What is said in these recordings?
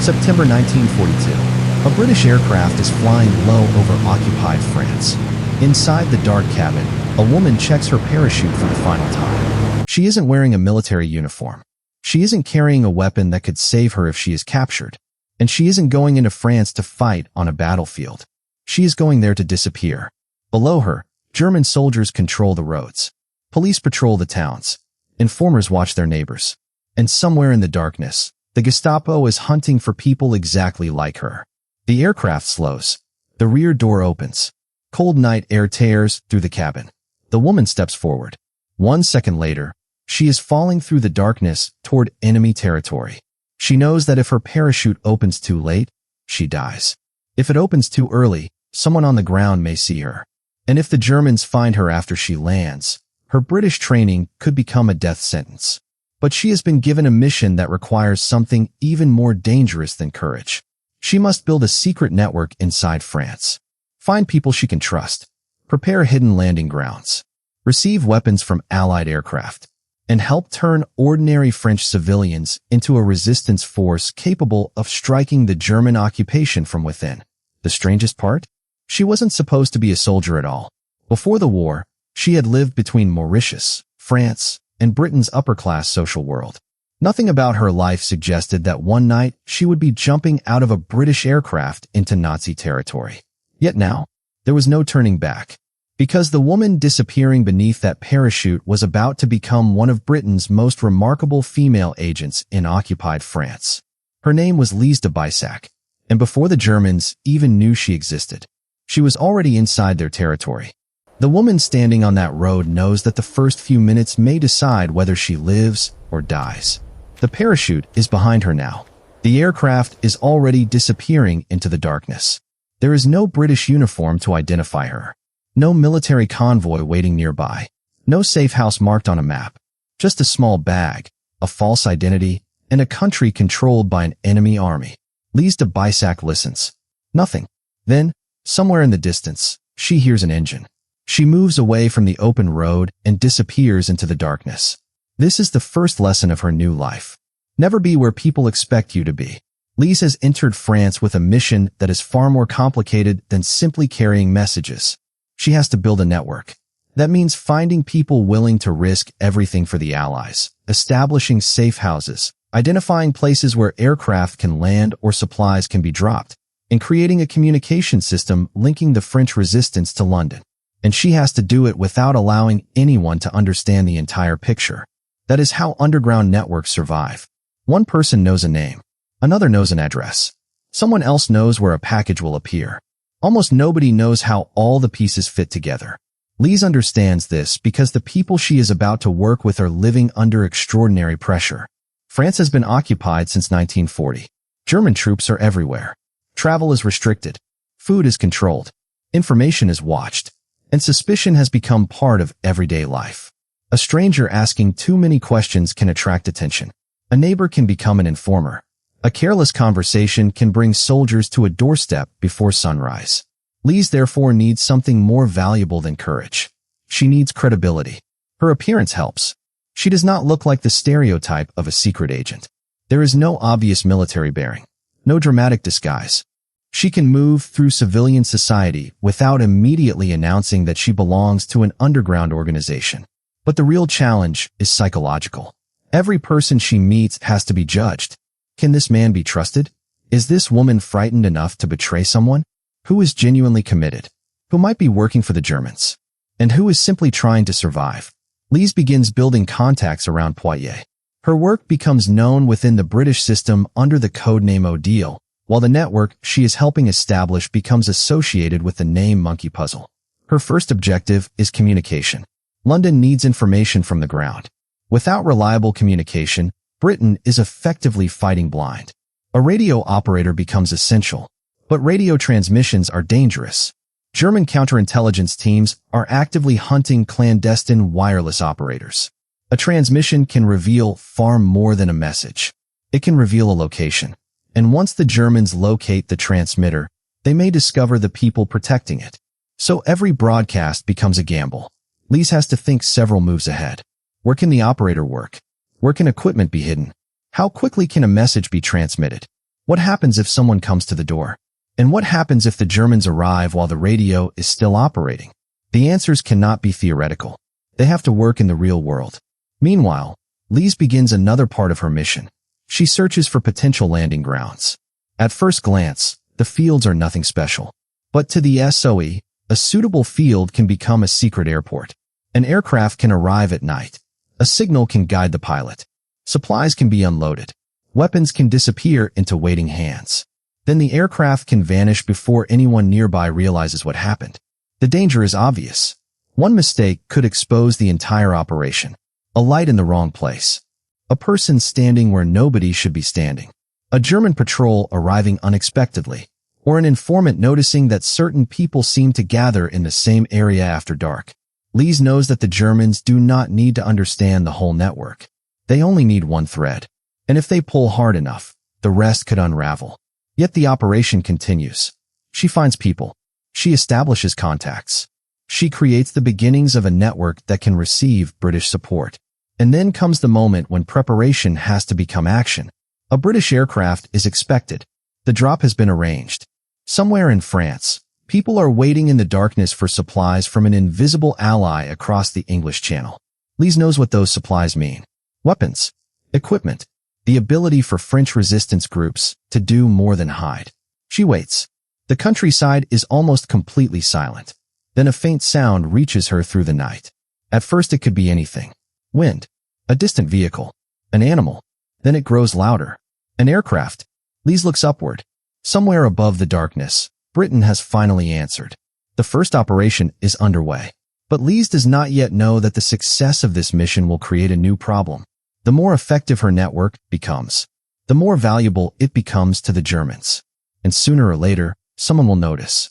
September 1942. A British aircraft is flying low over occupied France. Inside the dark cabin, a woman checks her parachute for the final time. She isn't wearing a military uniform. She isn't carrying a weapon that could save her if she is captured. And she isn't going into France to fight on a battlefield. She is going there to disappear. Below her, German soldiers control the roads. Police patrol the towns. Informers watch their neighbors. And somewhere in the darkness, the Gestapo is hunting for people exactly like her. The aircraft slows. The rear door opens. Cold night air tears through the cabin. The woman steps forward. 1 second later, she is falling through the darkness toward enemy territory. She knows that if her parachute opens too late, she dies. If it opens too early, someone on the ground may see her. And if the Germans find her after she lands, her British training could become a death sentence. But she has been given a mission that requires something even more dangerous than courage. She must build a secret network inside France. Find people she can trust. Prepare hidden landing grounds. Receive weapons from Allied aircraft. And help turn ordinary French civilians into a resistance force capable of striking the German occupation from within. The strangest part? She wasn't supposed to be a soldier at all. Before the war, she had lived between Mauritius, France, and Britain's upper-class social world. Nothing about her life suggested that one night she would be jumping out of a British aircraft into Nazi territory. Yet now, there was no turning back. Because the woman disappearing beneath that parachute was about to become one of Britain's most remarkable female agents in occupied France. Her name was Lise de Baissac, and before the Germans even knew she existed, she was already inside their territory. The woman standing on that road knows that the first few minutes may decide whether she lives or dies. The parachute is behind her now. The aircraft is already disappearing into the darkness. There is no British uniform to identify her. No military convoy waiting nearby. No safe house marked on a map. Just a small bag, a false identity, and a country controlled by an enemy army. Lise de Baissac listens. Nothing. Then, somewhere in the distance, she hears an engine. She moves away from the open road and disappears into the darkness. This is the first lesson of her new life. Never be where people expect you to be. Lise has entered France with a mission that is far more complicated than simply carrying messages. She has to build a network. That means finding people willing to risk everything for the Allies, establishing safe houses, identifying places where aircraft can land or supplies can be dropped, and creating a communication system linking the French resistance to London. And she has to do it without allowing anyone to understand the entire picture. That is how underground networks survive. One person knows a name. Another knows an address. Someone else knows where a package will appear. Almost nobody knows how all the pieces fit together. Lise understands this because the people she is about to work with are living under extraordinary pressure. France has been occupied since 1940. German troops are everywhere. Travel is restricted. Food is controlled. Information is watched. And suspicion has become part of everyday life. A stranger asking too many questions can attract attention. A neighbor can become an informer. A careless conversation can bring soldiers to a doorstep before sunrise. Lise therefore needs something more valuable than courage. She needs credibility. Her appearance helps. She does not look like the stereotype of a secret agent. There is no obvious military bearing. No dramatic disguise. She can move through civilian society without immediately announcing that she belongs to an underground organization. But the real challenge is psychological. Every person she meets has to be judged. Can this man be trusted? Is this woman frightened enough to betray someone? Who is genuinely committed? Who might be working for the Germans? And who is simply trying to survive? Lise begins building contacts around Poitiers. Her work becomes known within the British system under the codename Odile, while the network she is helping establish becomes associated with the name Monkey Puzzle. Her first objective is communication. London needs information from the ground. Without reliable communication, Britain is effectively fighting blind. A radio operator becomes essential, but radio transmissions are dangerous. German counterintelligence teams are actively hunting clandestine wireless operators. A transmission can reveal far more than a message. It can reveal a location. And once the Germans locate the transmitter, they may discover the people protecting it. So every broadcast becomes a gamble. Lise has to think several moves ahead. Where can the operator work? Where can equipment be hidden? How quickly can a message be transmitted? What happens if someone comes to the door? And what happens if the Germans arrive while the radio is still operating? The answers cannot be theoretical. They have to work in the real world. Meanwhile, Lise begins another part of her mission. She searches for potential landing grounds. At first glance, the fields are nothing special. But to the SOE, a suitable field can become a secret airport. An aircraft can arrive at night. A signal can guide the pilot. Supplies can be unloaded. Weapons can disappear into waiting hands. Then the aircraft can vanish before anyone nearby realizes what happened. The danger is obvious. One mistake could expose the entire operation. A light in the wrong place. A person standing where nobody should be standing. A German patrol arriving unexpectedly. Or an informant noticing that certain people seem to gather in the same area after dark. Lise knows that the Germans do not need to understand the whole network. They only need one thread. And if they pull hard enough, the rest could unravel. Yet the operation continues. She finds people. She establishes contacts. She creates the beginnings of a network that can receive British support. And then comes the moment when preparation has to become action. A British aircraft is expected. The drop has been arranged. Somewhere in France, people are waiting in the darkness for supplies from an invisible ally across the English Channel. Lise knows what those supplies mean. Weapons, equipment, the ability for French resistance groups to do more than hide. She waits. The countryside is almost completely silent. Then a faint sound reaches her through the night. At first it could be anything. Wind, a distant vehicle, an animal. Then it grows louder. An aircraft. Lise looks upward. Somewhere above the darkness, Britain has finally answered. The first operation is underway. But Lise does not yet know that the success of this mission will create a new problem. The more effective her network becomes, the more valuable it becomes to the Germans. And sooner or later, someone will notice.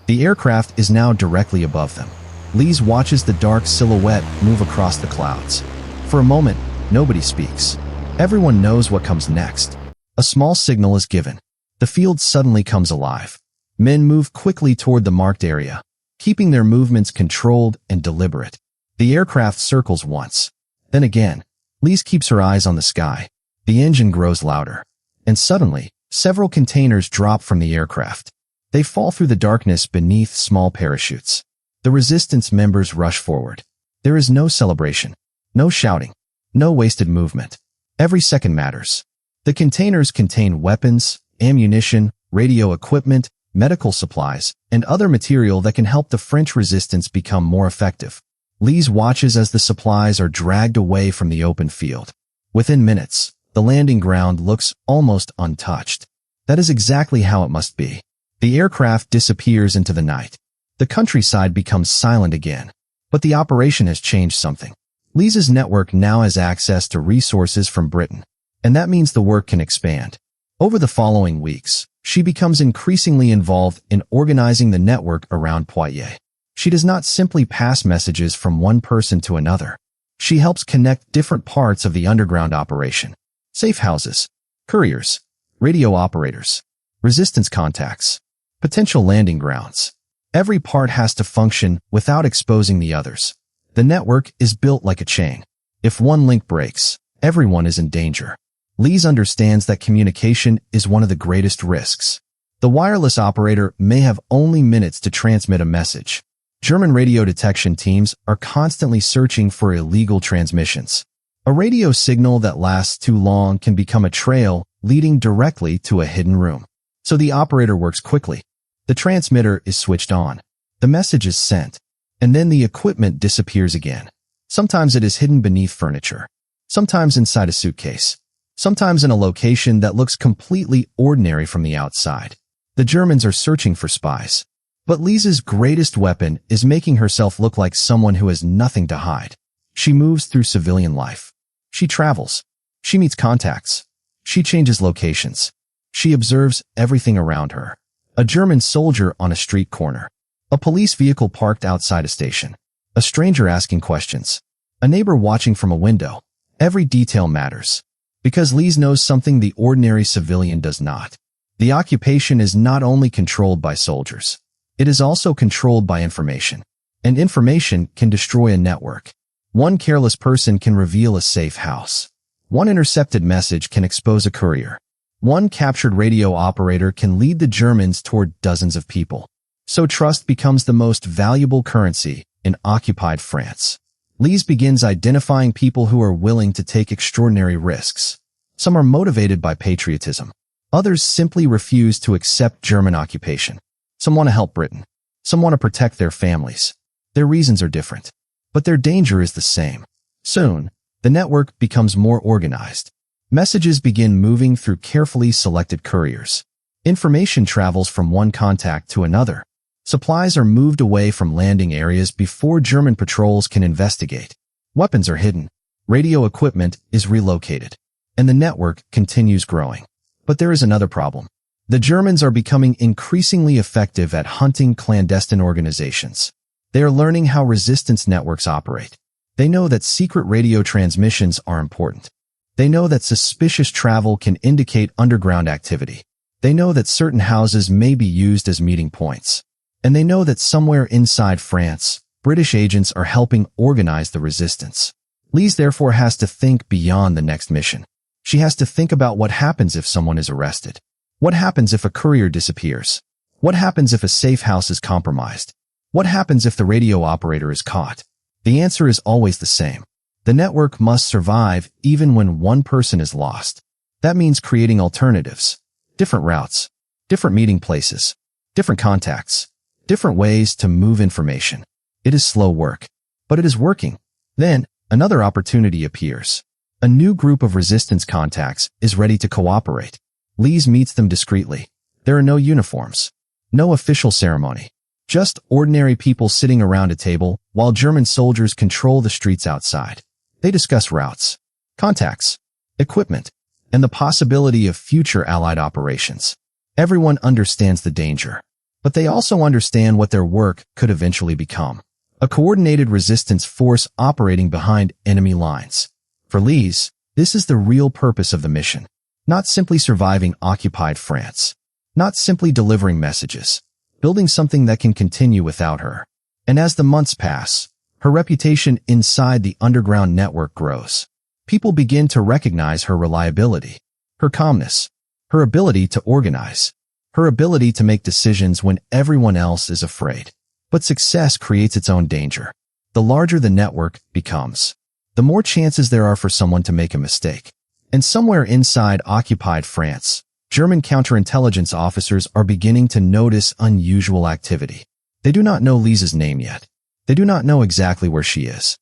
The aircraft is now directly above them. Lise watches the dark silhouette move across the clouds. For a moment, nobody speaks. Everyone knows what comes next. A small signal is given. The field suddenly comes alive. Men move quickly toward the marked area, keeping their movements controlled and deliberate. The aircraft circles once. Then again. Lise keeps her eyes on the sky. The engine grows louder. And suddenly, several containers drop from the aircraft. They fall through the darkness beneath small parachutes. The resistance members rush forward. There is no celebration, no shouting, no wasted movement. Every second matters. The containers contain weapons, ammunition, radio equipment, medical supplies, and other material that can help the French resistance become more effective. Lise watches as the supplies are dragged away from the open field. Within minutes, the landing ground looks almost untouched. That is exactly how it must be. The aircraft disappears into the night. The countryside becomes silent again. But the operation has changed something. Lise's network now has access to resources from Britain. And that means the work can expand. Over the following weeks, she becomes increasingly involved in organizing the network around Poitiers. She does not simply pass messages from one person to another. She helps connect different parts of the underground operation. Safe houses, couriers, radio operators, resistance contacts, potential landing grounds. Every part has to function without exposing the others. The network is built like a chain. If one link breaks, everyone is in danger. Lise understands that communication is one of the greatest risks. The wireless operator may have only minutes to transmit a message. German radio detection teams are constantly searching for illegal transmissions. A radio signal that lasts too long can become a trail leading directly to a hidden room. So the operator works quickly. The transmitter is switched on. The message is sent. And then the equipment disappears again. Sometimes it is hidden beneath furniture. Sometimes inside a suitcase. Sometimes in a location that looks completely ordinary from the outside. The Germans are searching for spies. But Lise's greatest weapon is making herself look like someone who has nothing to hide. She moves through civilian life. She travels. She meets contacts. She changes locations. She observes everything around her. A German soldier on a street corner. A police vehicle parked outside a station. A stranger asking questions. A neighbor watching from a window. Every detail matters. Because Lise knows something the ordinary civilian does not. The occupation is not only controlled by soldiers. It is also controlled by information. And information can destroy a network. One careless person can reveal a safe house. One intercepted message can expose a courier. One captured radio operator can lead the Germans toward dozens of people. So trust becomes the most valuable currency in occupied France. Lise begins identifying people who are willing to take extraordinary risks. Some are motivated by patriotism. Others simply refuse to accept German occupation. Some want to help Britain. Some want to protect their families. Their reasons are different, but their danger is the same. Soon, the network becomes more organized. Messages begin moving through carefully selected couriers. Information travels from one contact to another. Supplies are moved away from landing areas before German patrols can investigate. Weapons are hidden. Radio equipment is relocated. And the network continues growing. But there is another problem. The Germans are becoming increasingly effective at hunting clandestine organizations. They are learning how resistance networks operate. They know that secret radio transmissions are important. They know that suspicious travel can indicate underground activity. They know that certain houses may be used as meeting points. And they know that somewhere inside France, British agents are helping organize the resistance. Lise therefore has to think beyond the next mission. She has to think about what happens if someone is arrested. What happens if a courier disappears? What happens if a safe house is compromised? What happens if the radio operator is caught? The answer is always the same. The network must survive even when one person is lost. That means creating alternatives, different routes, different meeting places, different contacts, different ways to move information. It is slow work, but it is working. Then, another opportunity appears. A new group of resistance contacts is ready to cooperate. Lise meets them discreetly. There are no uniforms, no official ceremony, just ordinary people sitting around a table while German soldiers control the streets outside. They discuss routes, contacts, equipment, and the possibility of future Allied operations. Everyone understands the danger, but they also understand what their work could eventually become. A coordinated resistance force operating behind enemy lines. For Lise, this is the real purpose of the mission. Not simply surviving occupied France. Not simply delivering messages. Building something that can continue without her. And as the months pass, her reputation inside the underground network grows. People begin to recognize her reliability, her calmness, her ability to organize, her ability to make decisions when everyone else is afraid. But success creates its own danger. The larger the network becomes, the more chances there are for someone to make a mistake. And somewhere inside occupied France, German counterintelligence officers are beginning to notice unusual activity. They do not know Lise's name yet. They do not know exactly where she is.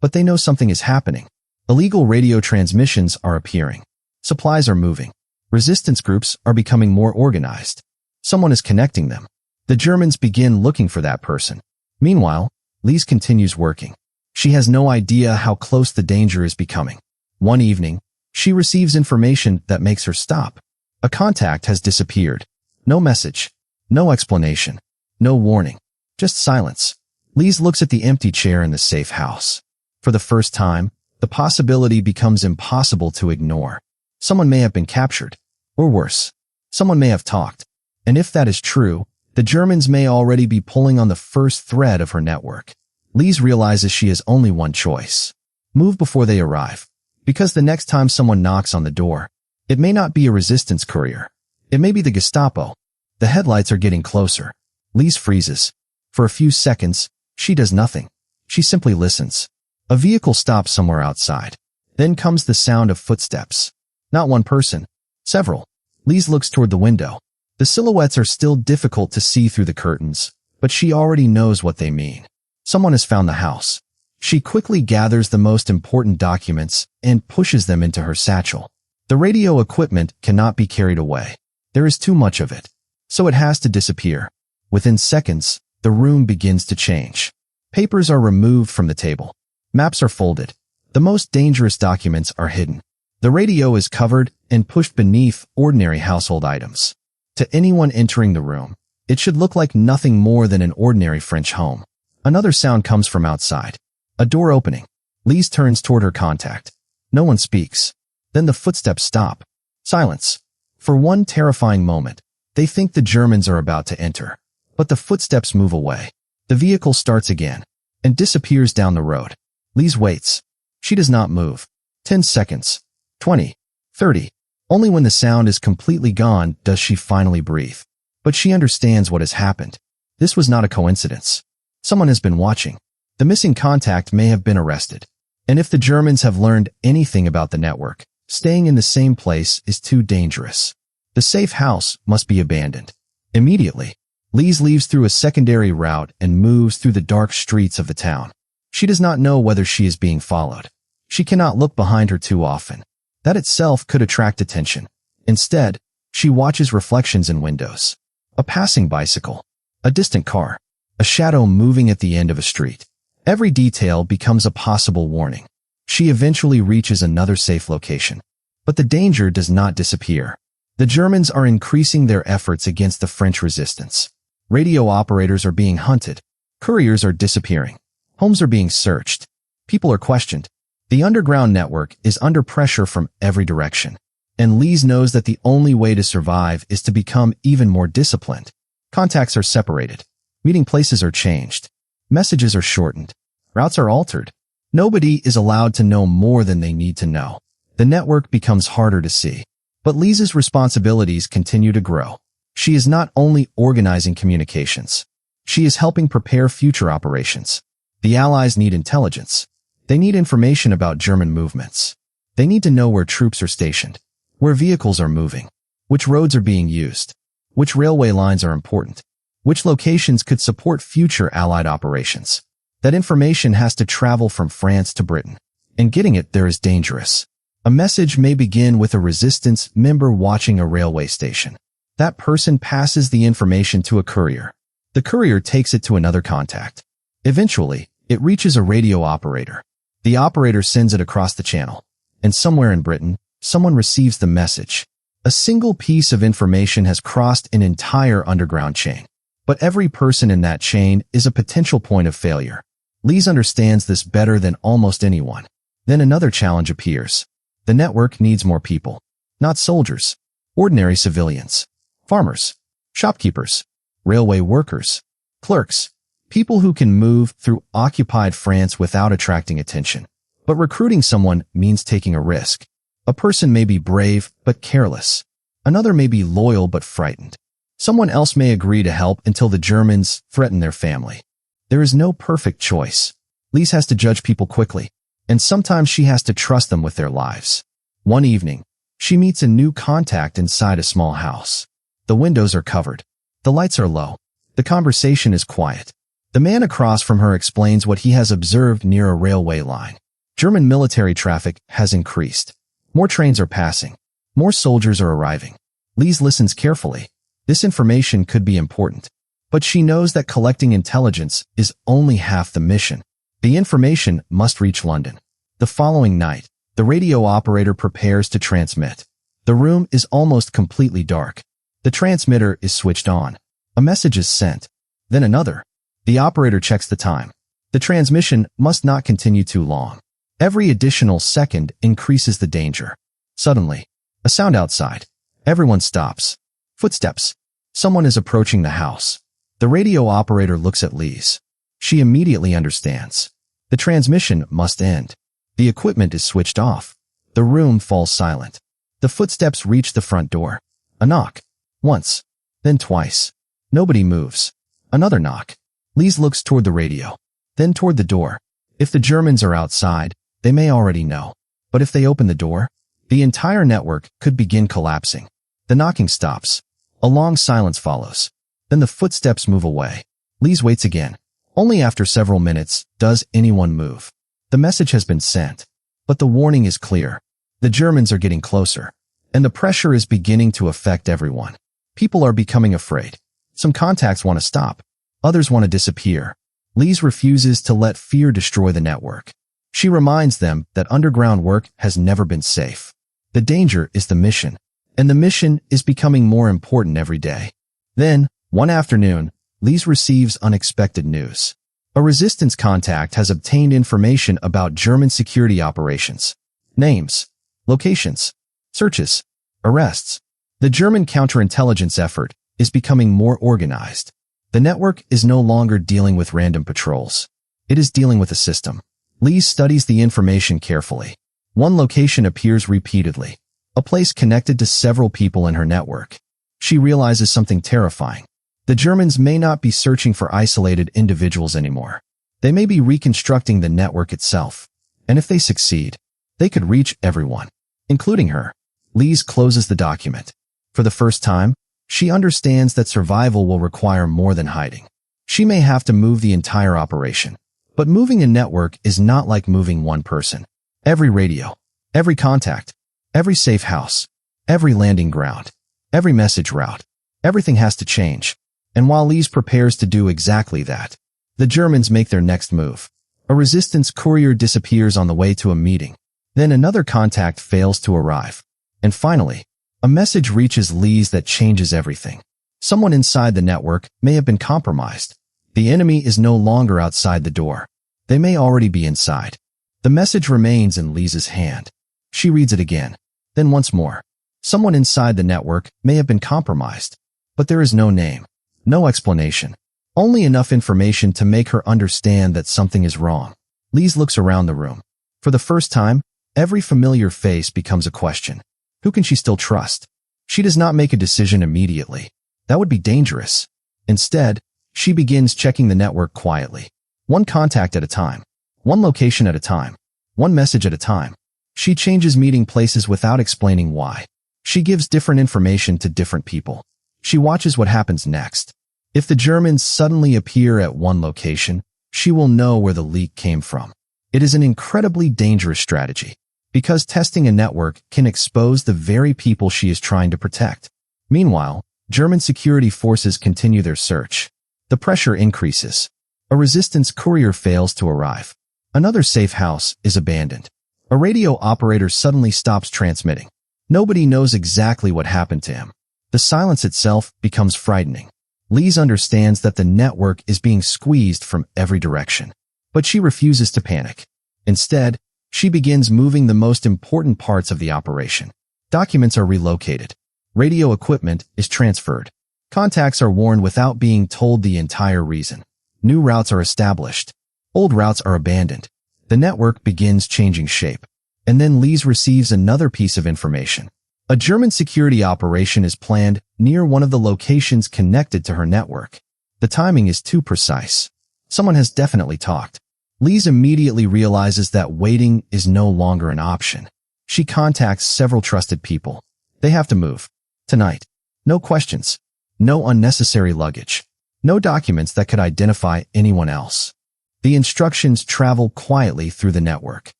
But they know something is happening. Illegal radio transmissions are appearing. Supplies are moving. Resistance groups are becoming more organized. Someone is connecting them. The Germans begin looking for that person. Meanwhile, Lise continues working. She has no idea how close the danger is becoming. One evening, she receives information that makes her stop. A contact has disappeared. No message. No explanation. No warning. Just silence. Lise looks at the empty chair in the safe house. For the first time, the possibility becomes impossible to ignore. Someone may have been captured. Or worse, someone may have talked. And if that is true, the Germans may already be pulling on the first thread of her network. Lise realizes she has only one choice. Move before they arrive. Because the next time someone knocks on the door, it may not be a resistance courier. It may be the Gestapo. The headlights are getting closer. Lise freezes. For a few seconds, she does nothing. She simply listens. A vehicle stops somewhere outside. Then comes the sound of footsteps. Not one person. Several. Lise looks toward the window. The silhouettes are still difficult to see through the curtains, but she already knows what they mean. Someone has found the house. She quickly gathers the most important documents and pushes them into her satchel. The radio equipment cannot be carried away. There is too much of it. So it has to disappear. Within seconds, the room begins to change. Papers are removed from the table. Maps are folded. The most dangerous documents are hidden. The radio is covered and pushed beneath ordinary household items. To anyone entering the room, it should look like nothing more than an ordinary French home. Another sound comes from outside. A door opening. Lise turns toward her contact. No one speaks. Then the footsteps stop. Silence. For one terrifying moment, they think the Germans are about to enter. But the footsteps move away. The vehicle starts again and disappears down the road. Lise waits. She does not move. 10 seconds. 20. 30. Only when the sound is completely gone does she finally breathe. But she understands what has happened. This was not a coincidence. Someone has been watching. The missing contact may have been arrested. And if the Germans have learned anything about the network, staying in the same place is too dangerous. The safe house must be abandoned. Immediately, Lise leaves through a secondary route and moves through the dark streets of the town. She does not know whether she is being followed. She cannot look behind her too often. That itself could attract attention. Instead, she watches reflections in windows. A passing bicycle. A distant car. A shadow moving at the end of a street. Every detail becomes a possible warning. She eventually reaches another safe location. But the danger does not disappear. The Germans are increasing their efforts against the French resistance. Radio operators are being hunted. Couriers are disappearing. Homes are being searched. People are questioned. The underground network is under pressure from every direction. And Lise knows that the only way to survive is to become even more disciplined. Contacts are separated. Meeting places are changed. Messages are shortened. Routes are altered. Nobody is allowed to know more than they need to know. The network becomes harder to see. But Lise's responsibilities continue to grow. She is not only organizing communications. She is helping prepare future operations. The Allies need intelligence. They need information about German movements. They need to know where troops are stationed, where vehicles are moving, which roads are being used, which railway lines are important, which locations could support future Allied operations. That information has to travel from France to Britain, and getting it there is dangerous. A message may begin with a resistance member watching a railway station. That person passes the information to a courier. The courier takes it to another contact. Eventually, it reaches a radio operator. The operator sends it across the channel. And somewhere in Britain, someone receives the message. A single piece of information has crossed an entire underground chain. But every person in that chain is a potential point of failure. Lise understands this better than almost anyone. Then another challenge appears. The network needs more people. Not soldiers. Ordinary civilians. Farmers. Shopkeepers. Railway workers. Clerks. People who can move through occupied France without attracting attention. But recruiting someone means taking a risk. A person may be brave but careless. Another may be loyal but frightened. Someone else may agree to help until the Germans threaten their family. There is no perfect choice. Lise has to judge people quickly, and sometimes she has to trust them with their lives. One evening, she meets a new contact inside a small house. The windows are covered. The lights are low. The conversation is quiet. The man across from her explains what he has observed near a railway line. German military traffic has increased. More trains are passing. More soldiers are arriving. Lise listens carefully. This information could be important. But she knows that collecting intelligence is only half the mission. The information must reach London. The following night, the radio operator prepares to transmit. The room is almost completely dark. The transmitter is switched on. A message is sent. Then another. The operator checks the time. The transmission must not continue too long. Every additional second increases the danger. Suddenly, a sound outside. Everyone stops. Footsteps. Someone is approaching the house. The radio operator looks at Lise. She immediately understands. The transmission must end. The equipment is switched off. The room falls silent. The footsteps reach the front door. A knock. Once. Then twice. Nobody moves. Another knock. Lise looks toward the radio. Then toward the door. If the Germans are outside, they may already know. But if they open the door, the entire network could begin collapsing. The knocking stops. A long silence follows. Then the footsteps move away. Lise waits again. Only after several minutes does anyone move. The message has been sent. But the warning is clear. The Germans are getting closer. And the pressure is beginning to affect everyone. People are becoming afraid. Some contacts want to stop. Others want to disappear. Lise refuses to let fear destroy the network. She reminds them that underground work has never been safe. The danger is the mission. And the mission is becoming more important every day. Then, one afternoon, Lise receives unexpected news. A resistance contact has obtained information about German security operations. Names, locations, searches, arrests. The German counterintelligence effort is becoming more organized. The network is no longer dealing with random patrols. It is dealing with a system. Lise studies the information carefully. One location appears repeatedly. A a place connected to several people in her network. She realizes something terrifying. The Germans may not be searching for isolated individuals anymore. They may be reconstructing the network itself. And if they succeed, they could reach everyone, including her. Lise closes the document. For the first time, she understands that survival will require more than hiding. She may have to move the entire operation. But moving a network is not like moving one person. Every radio, every contact, every safe house, every landing ground, every message route, everything has to change. And while Lise prepares to do exactly that, the Germans make their next move. A resistance courier disappears on the way to a meeting. Then another contact fails to arrive. And finally, a message reaches Lise that changes everything. Someone inside the network may have been compromised. The enemy is no longer outside the door. They may already be inside. The message remains in Lise's hand. She reads it again. Then once more. Someone inside the network may have been compromised. But there is no name. No explanation. Only enough information to make her understand that something is wrong. Lise looks around the room. For the first time, every familiar face becomes a question. Who can she still trust? She does not make a decision immediately. That would be dangerous. Instead, she begins checking the network quietly. One contact at a time. One location at a time. One message at a time. She changes meeting places without explaining why. She gives different information to different people. She watches what happens next. If the Germans suddenly appear at one location, she will know where the leak came from. It is an incredibly dangerous strategy, because testing a network can expose the very people she is trying to protect. Meanwhile, German security forces continue their search. The pressure increases. A resistance courier fails to arrive. Another safe house is abandoned. A radio operator suddenly stops transmitting. Nobody knows exactly what happened to him. The silence itself becomes frightening. Lise understands that the network is being squeezed from every direction. But she refuses to panic. Instead, she begins moving the most important parts of the operation. Documents are relocated. Radio equipment is transferred. Contacts are warned without being told the entire reason. New routes are established. Old routes are abandoned. The network begins changing shape. And then Lise receives another piece of information. A German security operation is planned near one of the locations connected to her network. The timing is too precise. Someone has definitely talked. Lise immediately realizes that waiting is no longer an option. She contacts several trusted people. They have to move. Tonight. No questions. No unnecessary luggage. No documents that could identify anyone else. The instructions travel quietly through the network.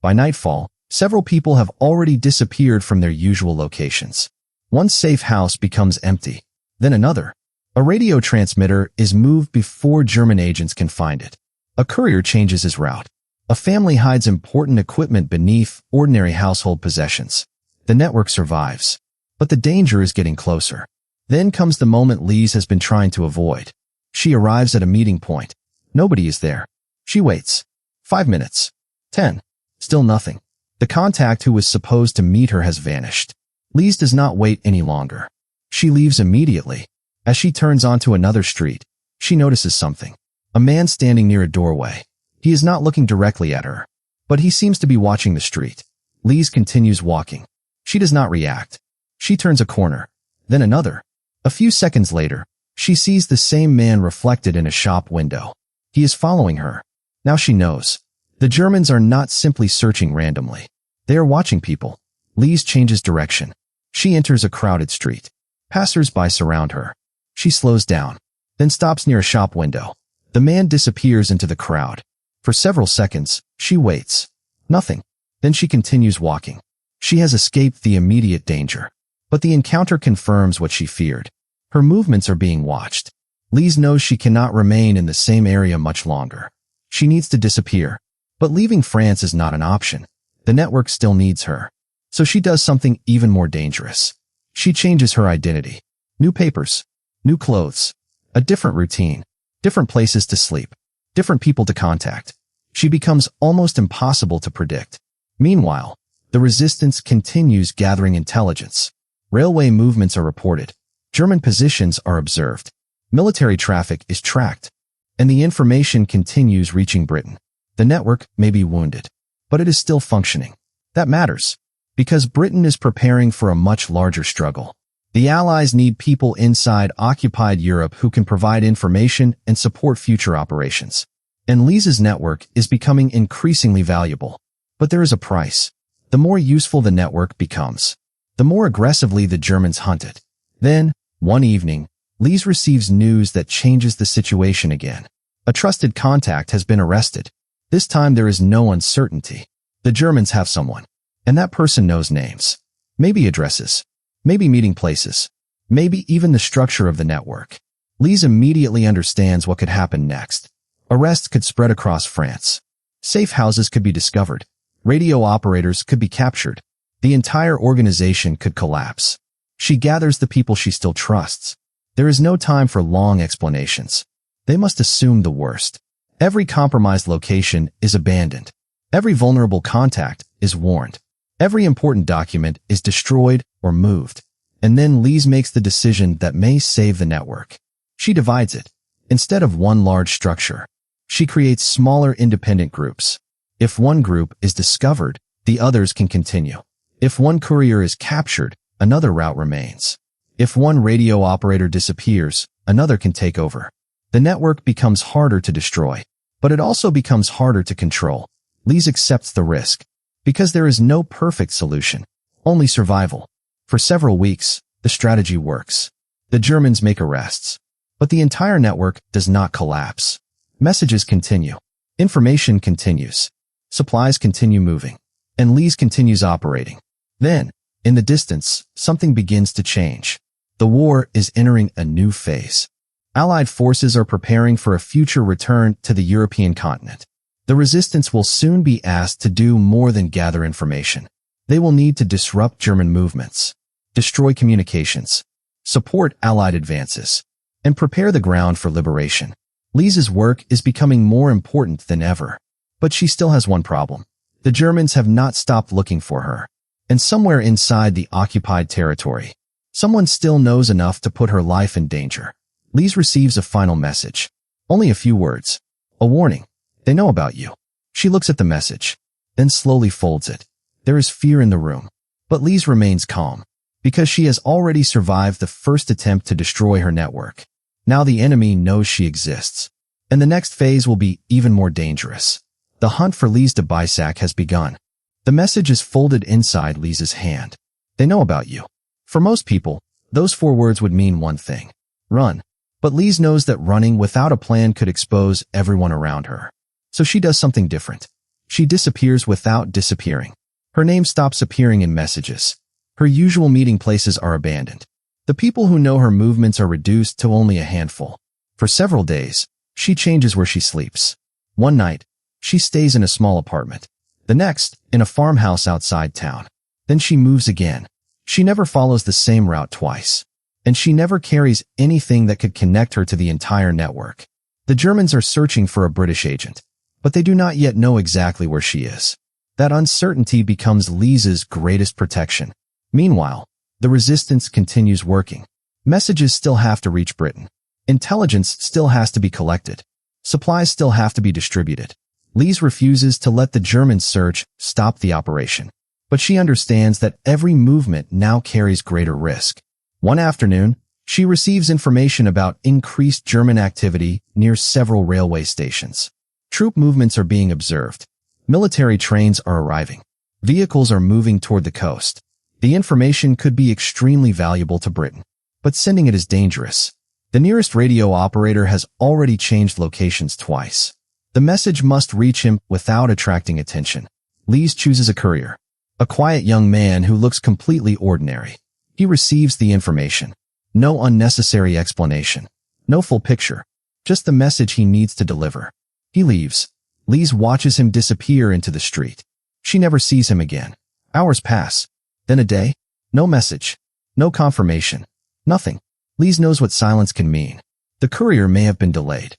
By nightfall, several people have already disappeared from their usual locations. One safe house becomes empty. Then another. A radio transmitter is moved before German agents can find it. A courier changes his route. A family hides important equipment beneath ordinary household possessions. The network survives. But the danger is getting closer. Then comes the moment Lise has been trying to avoid. She arrives at a meeting point. Nobody is there. She waits. 5 minutes. 10. Still nothing. The contact who was supposed to meet her has vanished. Lise does not wait any longer. She leaves immediately. As she turns onto another street, she notices something. A man standing near a doorway. He is not looking directly at her, but he seems to be watching the street. Lise continues walking. She does not react. She turns a corner, then another. A few seconds later, she sees the same man reflected in a shop window. He is following her. Now she knows. The Germans are not simply searching randomly. They are watching people. Lise changes direction. She enters a crowded street. Passers-by surround her. She slows down, then stops near a shop window. The man disappears into the crowd. For several seconds, she waits. Nothing. Then she continues walking. She has escaped the immediate danger. But the encounter confirms what she feared. Her movements are being watched. Lise knows she cannot remain in the same area much longer. She needs to disappear. But leaving France is not an option. The network still needs her. So she does something even more dangerous. She changes her identity. New papers. New clothes. A different routine. Different places to sleep. Different people to contact. She becomes almost impossible to predict. Meanwhile, the resistance continues gathering intelligence. Railway movements are reported. German positions are observed. Military traffic is tracked. And the information continues reaching Britain. The network may be wounded, but it is still functioning. That matters, Because Britain is preparing for a much larger struggle. The Allies need people inside occupied Europe who can provide information and support future operations. And Lise's network is becoming increasingly valuable. But there is a price. The more useful the network becomes, the more aggressively the Germans hunt it. Then, one evening, Lise receives news that changes the situation again. A trusted contact has been arrested. This time there is no uncertainty. The Germans have someone. And that person knows names. Maybe addresses. Maybe meeting places. Maybe even the structure of the network. Lise immediately understands what could happen next. Arrests could spread across France. Safe houses could be discovered. Radio operators could be captured. The entire organization could collapse. She gathers the people she still trusts. There is no time for long explanations. They must assume the worst. Every compromised location is abandoned. Every vulnerable contact is warned. Every important document is destroyed or moved. And then Lise makes the decision that may save the network. She divides it. Instead of one large structure, she creates smaller independent groups. If one group is discovered, the others can continue. If one courier is captured, another route remains. If one radio operator disappears, another can take over. The network becomes harder to destroy, but it also becomes harder to control. Lise accepts the risk. Because there is no perfect solution, only survival. For several weeks, the strategy works. The Germans make arrests. But the entire network does not collapse. Messages continue. Information continues. Supplies continue moving. And Lise continues operating. Then, in the distance, something begins to change. The war is entering a new phase. Allied forces are preparing for a future return to the European continent. The resistance will soon be asked to do more than gather information. They will need to disrupt German movements, destroy communications, support Allied advances, and prepare the ground for liberation. Lise's work is becoming more important than ever. But she still has one problem. The Germans have not stopped looking for her. And somewhere inside the occupied territory, someone still knows enough to put her life in danger. Lise receives a final message. Only a few words. A warning. They know about you. She looks at the message, then slowly folds it. There is fear in the room. But Lise remains calm, because she has already survived the first attempt to destroy her network. Now the enemy knows she exists. And the next phase will be even more dangerous. The hunt for Lise de Baissac has begun. The message is folded inside Lise's hand. They know about you. For most people, those 4 words would mean one thing. Run. But Lise knows that running without a plan could expose everyone around her. So she does something different. She disappears without disappearing. Her name stops appearing in messages. Her usual meeting places are abandoned. The people who know her movements are reduced to only a handful. For several days, she changes where she sleeps. One night, she stays in a small apartment. The next, in a farmhouse outside town. Then she moves again. She never follows the same route twice. And she never carries anything that could connect her to the entire network. The Germans are searching for a British agent, but they do not yet know exactly where she is. That uncertainty becomes Lise's greatest protection. Meanwhile, the resistance continues working. Messages still have to reach Britain. Intelligence still has to be collected. Supplies still have to be distributed. Lise refuses to let the German search stop the operation. But she understands that every movement now carries greater risk. One afternoon, she receives information about increased German activity near several railway stations. Troop movements are being observed. Military trains are arriving. Vehicles are moving toward the coast. The information could be extremely valuable to Britain, but sending it is dangerous. The nearest radio operator has already changed locations twice. The message must reach him without attracting attention. Lise chooses a courier, a quiet young man who looks completely ordinary. He receives the information. No unnecessary explanation. No full picture. Just the message he needs to deliver. He leaves. Lise watches him disappear into the street. She never sees him again. Hours pass. Then a day. No message. No confirmation. Nothing. Lise knows what silence can mean. The courier may have been delayed.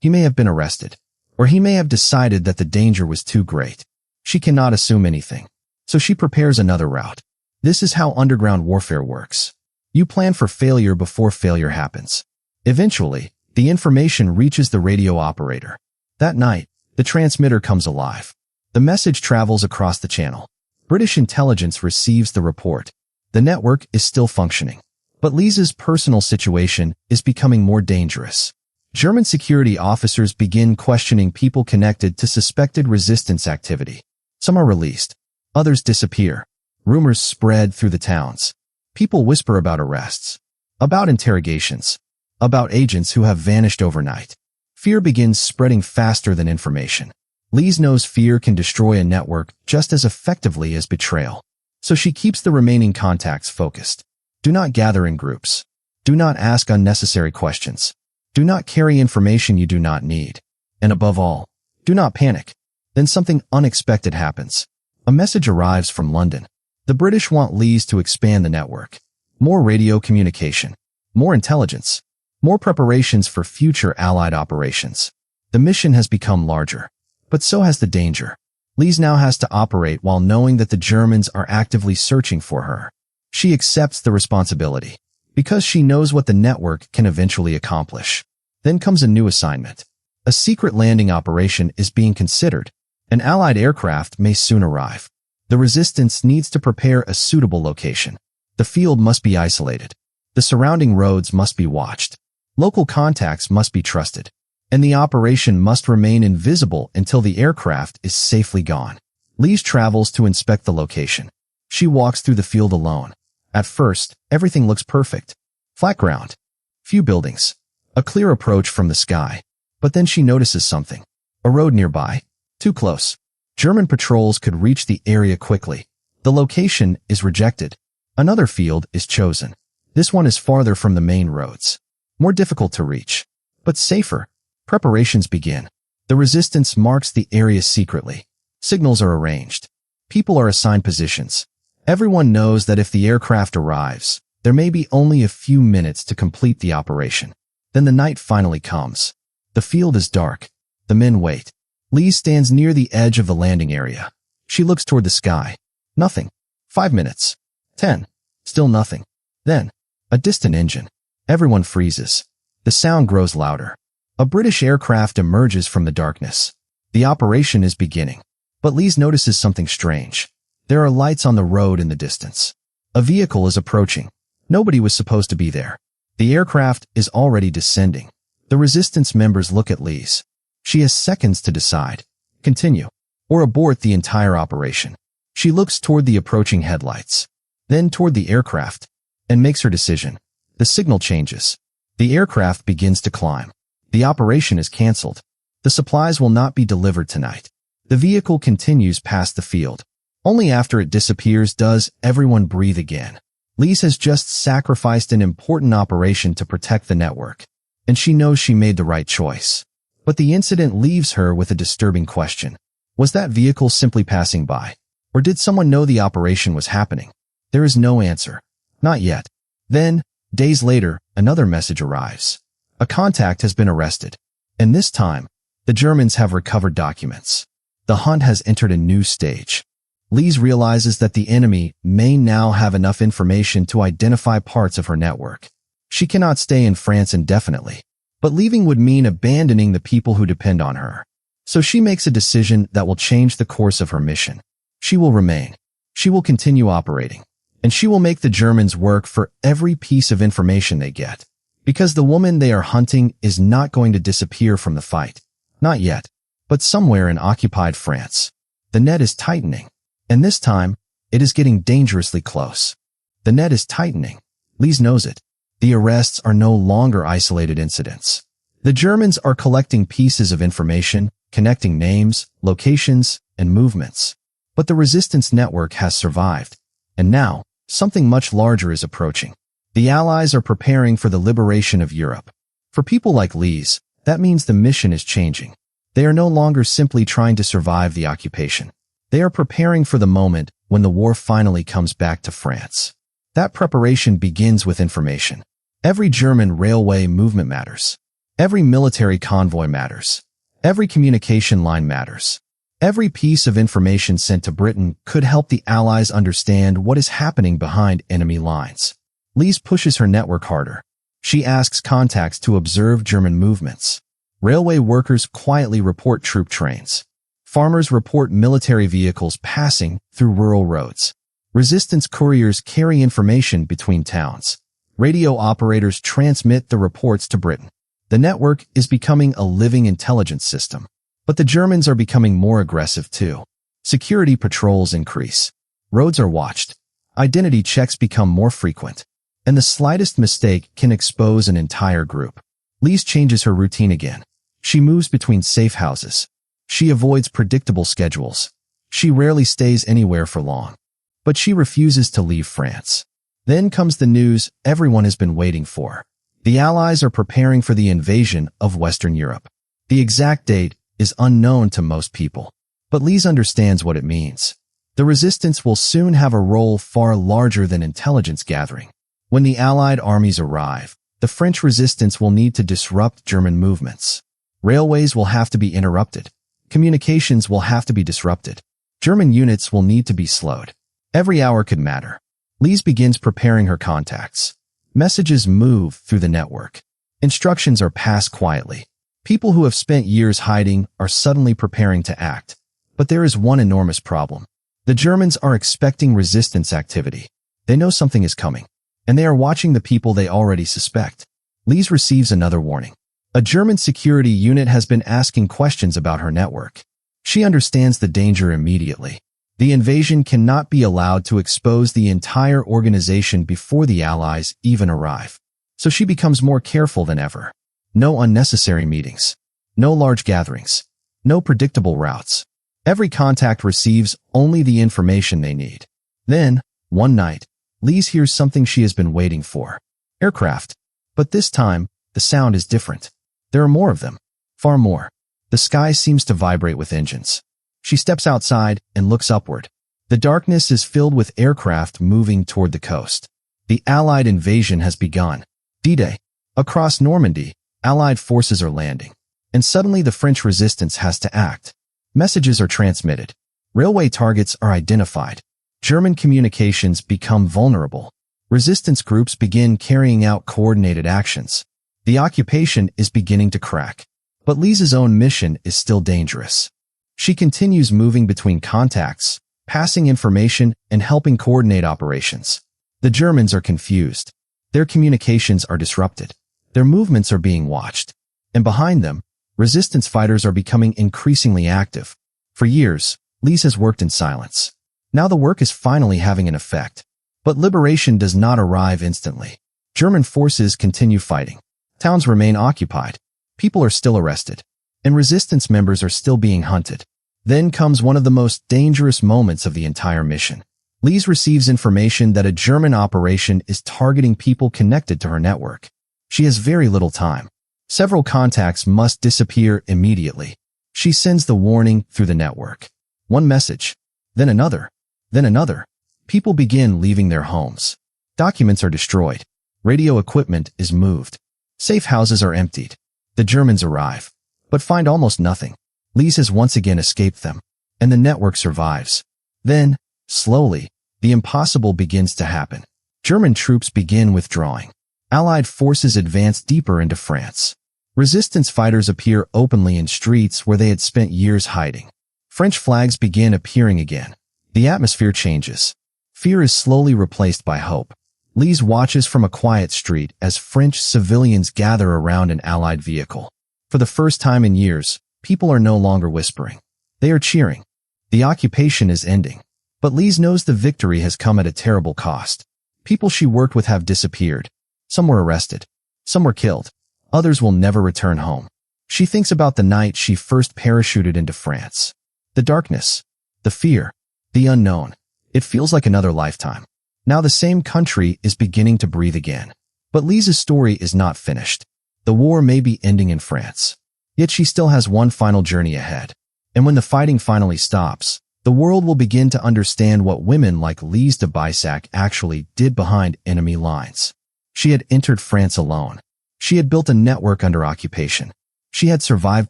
He may have been arrested. Or he may have decided that the danger was too great. She cannot assume anything. So she prepares another route. This is how underground warfare works. You plan for failure before failure happens. Eventually, the information reaches the radio operator. That night, the transmitter comes alive. The message travels across the channel. British intelligence receives the report. The network is still functioning. But Lise's personal situation is becoming more dangerous. German security officers begin questioning people connected to suspected resistance activity. Some are released. Others disappear. Rumors spread through the towns. People whisper about arrests, about interrogations, about agents who have vanished overnight. Fear begins spreading faster than information. Lise knows fear can destroy a network just as effectively as betrayal. So she keeps the remaining contacts focused. Do not gather in groups. Do not ask unnecessary questions. Do not carry information you do not need. And above all, do not panic. Then something unexpected happens. A message arrives from London. The British want Lise to expand the network. More radio communication. More intelligence. More preparations for future Allied operations. The mission has become larger. But so has the danger. Lise now has to operate while knowing that the Germans are actively searching for her. She accepts the responsibility because she knows what the network can eventually accomplish. Then comes a new assignment. A secret landing operation is being considered. An Allied aircraft may soon arrive. The resistance needs to prepare a suitable location. The field must be isolated. The surrounding roads must be watched. Local contacts must be trusted. And the operation must remain invisible until the aircraft is safely gone. Lise travels to inspect the location. She walks through the field alone. At first, everything looks perfect. Flat ground. Few buildings. A clear approach from the sky. But then she notices something. A road nearby. Too close. German patrols could reach the area quickly. The location is rejected. Another field is chosen. This one is farther from the main roads. More difficult to reach. But safer. Preparations begin. The resistance marks the area secretly. Signals are arranged. People are assigned positions. Everyone knows that if the aircraft arrives, there may be only a few minutes to complete the operation. Then the night finally comes. The field is dark. The men wait. Lise stands near the edge of the landing area. She looks toward the sky. Nothing. 5 minutes. 10. Still nothing. Then, a distant engine. Everyone freezes. The sound grows louder. A British aircraft emerges from the darkness. The operation is beginning. But Lise notices something strange. There are lights on the road in the distance. A vehicle is approaching. Nobody was supposed to be there. The aircraft is already descending. The resistance members look at Lise. She has seconds to decide. Continue. Or abort the entire operation. She looks toward the approaching headlights. Then toward the aircraft. And makes her decision. The signal changes. The aircraft begins to climb. The operation is cancelled. The supplies will not be delivered tonight. The vehicle continues past the field. Only after it disappears does everyone breathe again. Lise has just sacrificed an important operation to protect the network. And she knows she made the right choice. But the incident leaves her with a disturbing question. Was that vehicle simply passing by? Or did someone know the operation was happening? There is no answer. Not yet. Then, days later, another message arrives. A contact has been arrested. And this time, the Germans have recovered documents. The hunt has entered a new stage. Lise realizes that the enemy may now have enough information to identify parts of her network. She cannot stay in France indefinitely, but leaving would mean abandoning the people who depend on her. So she makes a decision that will change the course of her mission. She will remain. She will continue operating. And she will make the Germans work for every piece of information they get. Because the woman they are hunting is not going to disappear from the fight. Not yet. But somewhere in occupied France. The net is tightening. And this time, it is getting dangerously close. The net is tightening. Lise knows it. The arrests are no longer isolated incidents. The Germans are collecting pieces of information, connecting names, locations, and movements. But the resistance network has survived. And now, something much larger is approaching. The Allies are preparing for the liberation of Europe. For people like Lise, that means the mission is changing. They are no longer simply trying to survive the occupation. They are preparing for the moment when the war finally comes back to France. That preparation begins with information. Every German railway movement matters. Every military convoy matters. Every communication line matters. Every piece of information sent to Britain could help the Allies understand what is happening behind enemy lines. Lise pushes her network harder. She asks contacts to observe German movements. Railway workers quietly report troop trains. Farmers report military vehicles passing through rural roads. Resistance couriers carry information between towns. Radio operators transmit the reports to Britain. The network is becoming a living intelligence system. But the Germans are becoming more aggressive too. Security patrols increase. Roads are watched. Identity checks become more frequent. And the slightest mistake can expose an entire group. Lise changes her routine again. She moves between safe houses. She avoids predictable schedules. She rarely stays anywhere for long. But she refuses to leave France. Then comes the news everyone has been waiting for. The Allies are preparing for the invasion of Western Europe. The exact date is unknown to most people. But Lise understands what it means. The resistance will soon have a role far larger than intelligence gathering. When the Allied armies arrive, the French resistance will need to disrupt German movements. Railways will have to be interrupted. Communications will have to be disrupted. German units will need to be slowed. Every hour could matter. Lise begins preparing her contacts. Messages move through the network. Instructions are passed quietly. People who have spent years hiding are suddenly preparing to act. But there is one enormous problem. The Germans are expecting resistance activity. They know something is coming. And they are watching the people they already suspect. Lise receives another warning. A German security unit has been asking questions about her network. She understands the danger immediately. The invasion cannot be allowed to expose the entire organization before the Allies even arrive. So she becomes more careful than ever. No unnecessary meetings. No large gatherings. No predictable routes. Every contact receives only the information they need. Then, one night, Lise hears something she has been waiting for. Aircraft. But this time, the sound is different. There are more of them. Far more. The sky seems to vibrate with engines. She steps outside and looks upward. The darkness is filled with aircraft moving toward the coast. The Allied invasion has begun. D-Day. Across Normandy, Allied forces are landing. And suddenly the French resistance has to act. Messages are transmitted. Railway targets are identified. German communications become vulnerable. Resistance groups begin carrying out coordinated actions. The occupation is beginning to crack. But Lise's own mission is still dangerous. She continues moving between contacts, passing information, and helping coordinate operations. The Germans are confused. Their communications are disrupted. Their movements are being watched. And behind them, resistance fighters are becoming increasingly active. For years, Lise has worked in silence. Now the work is finally having an effect. But liberation does not arrive instantly. German forces continue fighting. Towns remain occupied. People are still arrested. And resistance members are still being hunted. Then comes one of the most dangerous moments of the entire mission. Lise receives information that a German operation is targeting people connected to her network. She has very little time. Several contacts must disappear immediately. She sends the warning through the network. One message, then another, then another. People begin leaving their homes. Documents are destroyed. Radio equipment is moved. Safe houses are emptied. The Germans arrive, but find almost nothing. Lise has once again escaped them, and the network survives. Then, slowly, the impossible begins to happen. German troops begin withdrawing. Allied forces advance deeper into France. Resistance fighters appear openly in streets where they had spent years hiding. French flags begin appearing again. The atmosphere changes. Fear is slowly replaced by hope. Lise watches from a quiet street as French civilians gather around an Allied vehicle. For the first time in years, people are no longer whispering. They are cheering. The occupation is ending. But Lise knows the victory has come at a terrible cost. People she worked with have disappeared. Some were arrested. Some were killed. Others will never return home. She thinks about the night she first parachuted into France. The darkness, the fear, the unknown. It feels like another lifetime. Now the same country is beginning to breathe again. But Lise's story is not finished. The war may be ending in France. Yet she still has one final journey ahead. And when the fighting finally stops, the world will begin to understand what women like Lise de Baissac actually did behind enemy lines. She had entered France alone. She had built a network under occupation. She had survived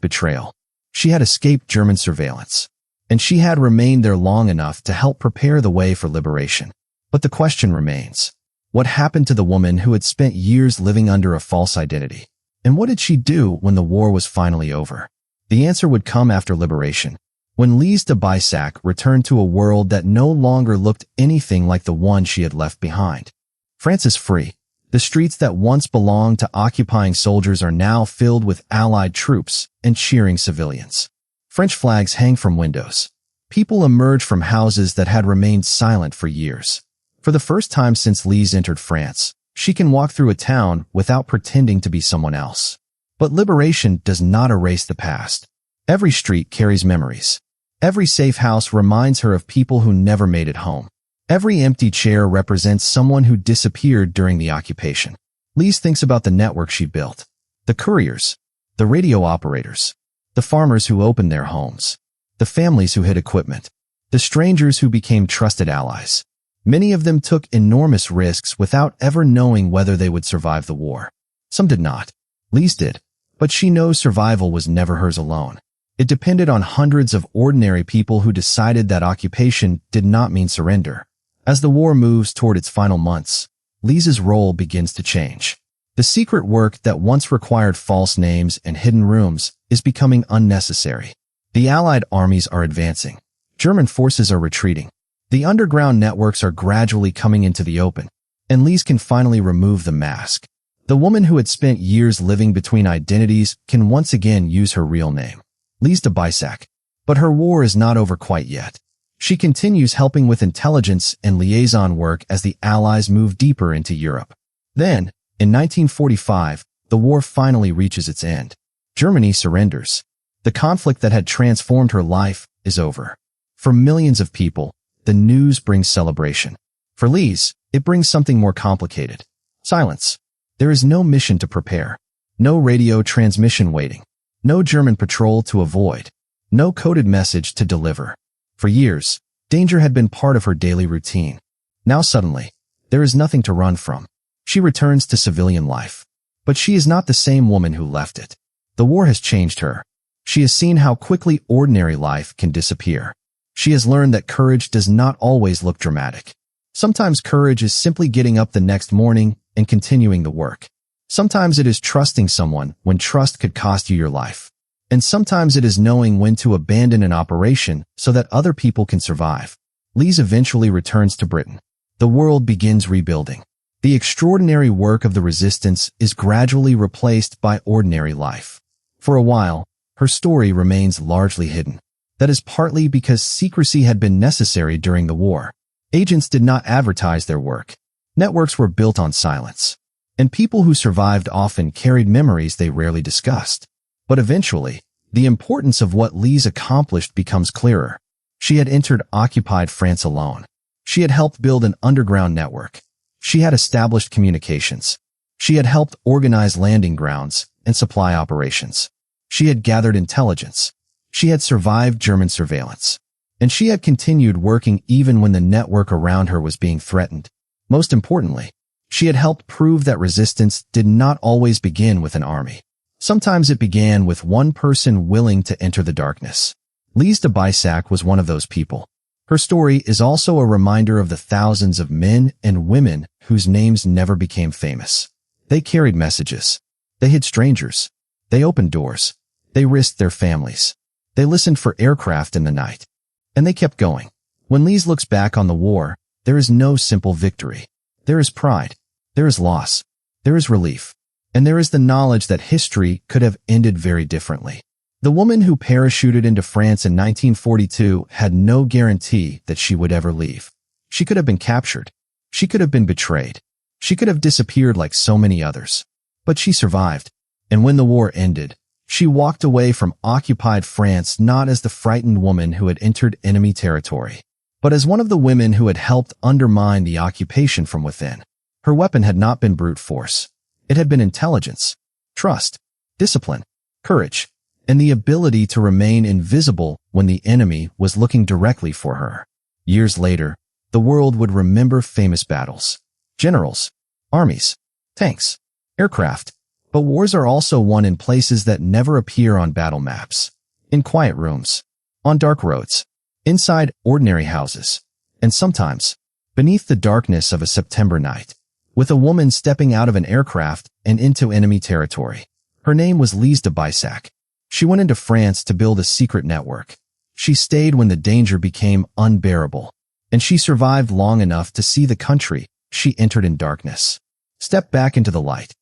betrayal. She had escaped German surveillance. And she had remained there long enough to help prepare the way for liberation. But the question remains. What happened to the woman who had spent years living under a false identity? And what did she do when the war was finally over? The answer would come after liberation. When Lise de Baissac returned to a world that no longer looked anything like the one she had left behind. France is free. The streets that once belonged to occupying soldiers are now filled with Allied troops and cheering civilians. French flags hang from windows. People emerge from houses that had remained silent for years. For the first time since Lise entered France, she can walk through a town without pretending to be someone else. But liberation does not erase the past. Every street carries memories. Every safe house reminds her of people who never made it home. Every empty chair represents someone who disappeared during the occupation. Lise thinks about the network she built. The couriers, the radio operators, the farmers who opened their homes, the families who hid equipment, the strangers who became trusted allies. Many of them took enormous risks without ever knowing whether they would survive the war. Some did not. Lise did. But she knows survival was never hers alone. It depended on hundreds of ordinary people who decided that occupation did not mean surrender. As the war moves toward its final months, Lise's role begins to change. The secret work that once required false names and hidden rooms is becoming unnecessary. The Allied armies are advancing. German forces are retreating. The underground networks are gradually coming into the open, and Lise can finally remove the mask. The woman who had spent years living between identities can once again use her real name, Lise de Baissac. But her war is not over quite yet. She continues helping with intelligence and liaison work as the Allies move deeper into Europe. Then, in 1945, the war finally reaches its end. Germany surrenders. The conflict that had transformed her life is over. For millions of people, the news brings celebration. For Lise, it brings something more complicated. Silence. There is no mission to prepare. No radio transmission waiting. No German patrol to avoid. No coded message to deliver. For years, danger had been part of her daily routine. Now suddenly, there is nothing to run from. She returns to civilian life. But she is not the same woman who left it. The war has changed her. She has seen how quickly ordinary life can disappear. She has learned that courage does not always look dramatic. Sometimes courage is simply getting up the next morning and continuing the work. Sometimes it is trusting someone when trust could cost you your life. And sometimes it is knowing when to abandon an operation so that other people can survive. Lise eventually returns to Britain. The world begins rebuilding. The extraordinary work of the resistance is gradually replaced by ordinary life. For a while, her story remains largely hidden. That is partly because secrecy had been necessary during the war. Agents did not advertise their work. Networks were built on silence. And people who survived often carried memories they rarely discussed. But eventually, the importance of what Lise accomplished becomes clearer. She had entered occupied France alone. She had helped build an underground network. She had established communications. She had helped organize landing grounds and supply operations. She had gathered intelligence. She had survived German surveillance. And she had continued working even when the network around her was being threatened. Most importantly, she had helped prove that resistance did not always begin with an army. Sometimes it began with one person willing to enter the darkness. Lise de Baissac was one of those people. Her story is also a reminder of the thousands of men and women whose names never became famous. They carried messages. They hid strangers. They opened doors. They risked their families. They listened for aircraft in the night. And they kept going. When Lise looks back on the war, there is no simple victory. There is pride. There is loss. There is relief. And there is the knowledge that history could have ended very differently. The woman who parachuted into France in 1942 had no guarantee that she would ever leave. She could have been captured. She could have been betrayed. She could have disappeared like so many others. But she survived. And when the war ended, she walked away from occupied France not as the frightened woman who had entered enemy territory, but as one of the women who had helped undermine the occupation from within. Her weapon had not been brute force. It had been intelligence, trust, discipline, courage, and the ability to remain invisible when the enemy was looking directly for her. Years later, the world would remember famous battles, generals, armies, tanks, aircraft, but wars are also won in places that never appear on battle maps, in quiet rooms, on dark roads, inside ordinary houses, and sometimes beneath the darkness of a September night, with a woman stepping out of an aircraft and into enemy territory. Her name was Lise de Baissac. She went into France to build a secret network. She stayed when the danger became unbearable, and she survived long enough to see the country she entered in darkness step back into the light.